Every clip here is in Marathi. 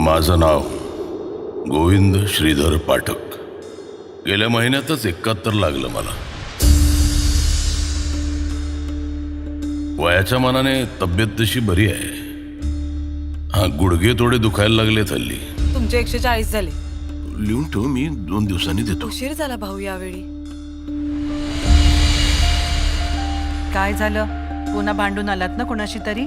माझं नाव गोविंद श्रीधर पाठक. गेल्या महिन्यातच 71 लागलं मला. वयाच्या मानाने तब्येत तशी बरी आहे. हा, गुडघे थोडे दुखायला लागले हल्ली. तुमचे 140 झाले. लिहून ठेव, मी 2 दिवसांनी देतो. उशीर झाला भाऊ यावेळी. काय झालं? पुन्हा भांडून आलात ना कोणाशी तरी?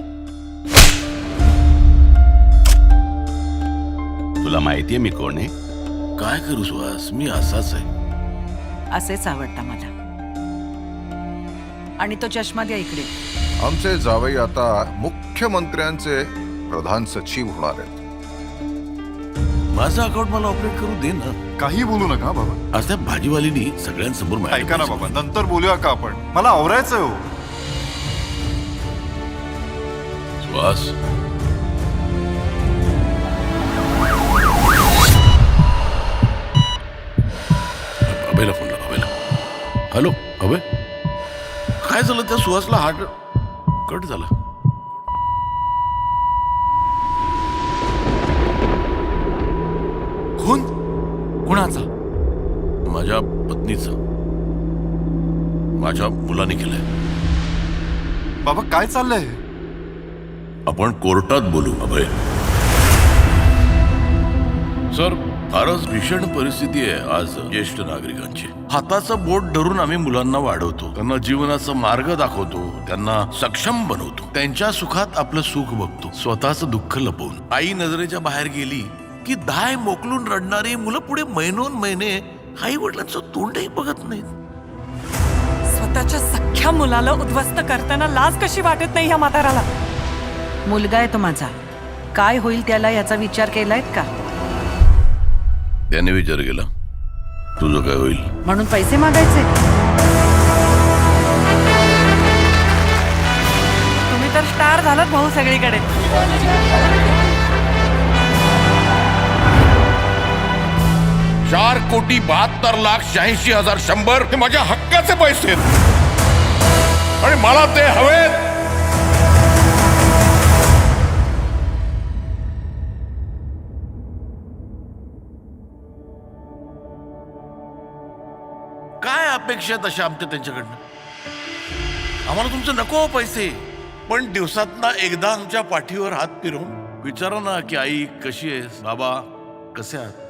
तुला माहितीये मी कोण आहे? काय करू सुहास, मी असाच आहे. असेच आवडता मला. आणि तो चष्मा द्या इकडे. आमचे जावई आता मुख्यमंत्र्यांचे प्रधान सचिव होणार आहेत. माझं अकाउंट मला ऑपरेट करू दे ना. काही बोलू नका बाबा. आज त्या भाजीवालीनी सगळ्यांसमोर माझ्या ऐका ना बाबा, नंतर बोलूया का आपण? मला आवरायचं हो. सुहास, अभयला फोन लाव. अभयला. हॅलो अभय, काय झालं? त्या सुहासला हार्ट कट झाला. खून कुणाचा? माझ्या पत्नीचा, माझ्या मुलाने केलंय. बाबा काय चाललंय? आपण कोर्टात बोलू अभय. सर, फारच भीषण परिस्थिती आहे आज ज्येष्ठ नागरिकांची. हाताचं बोट धरून आम्ही मुलांना वाढवतो, त्यांना जीवनाचा मार्ग दाखवतो, त्यांना सक्षम बनवतो, त्यांच्या सुखात आपलं सुख बघतो, स्वतःचं दुःख लपवून. आई नजरेच्या बाहेर गेली की दाय मोकलून रडणारी मुलं पुढे महिनोन महिने आई वडिलांचं तोंडही बघत नाहीत. स्वतःच्या सख्ख्या मुलाला उद्ध्वस्त करताना लाज कशी वाटत नाही ह्या म्हाताराला? मुलगा आहे तो माझा. काय होईल त्याला याचा विचार केलायत का? त्याने विचार केला, तुझं काय होईल? म्हणून पैसे मागायचे? तुम्ही तर स्टार झालात भाऊ सगळीकडे. 4,72,86,100 हे माझ्या हक्काचे पैसे आहेत आणि मला ते हवेत. काय अपेक्षा आहेत अशा आमच्या त्यांच्याकडनं? आम्हाला तुमचं नको पैसे, पण दिवसातना एकदा आमच्या पाठीवर हात फिरवून विचारा ना की आई कशी आहेस, बाबा कसे आहात.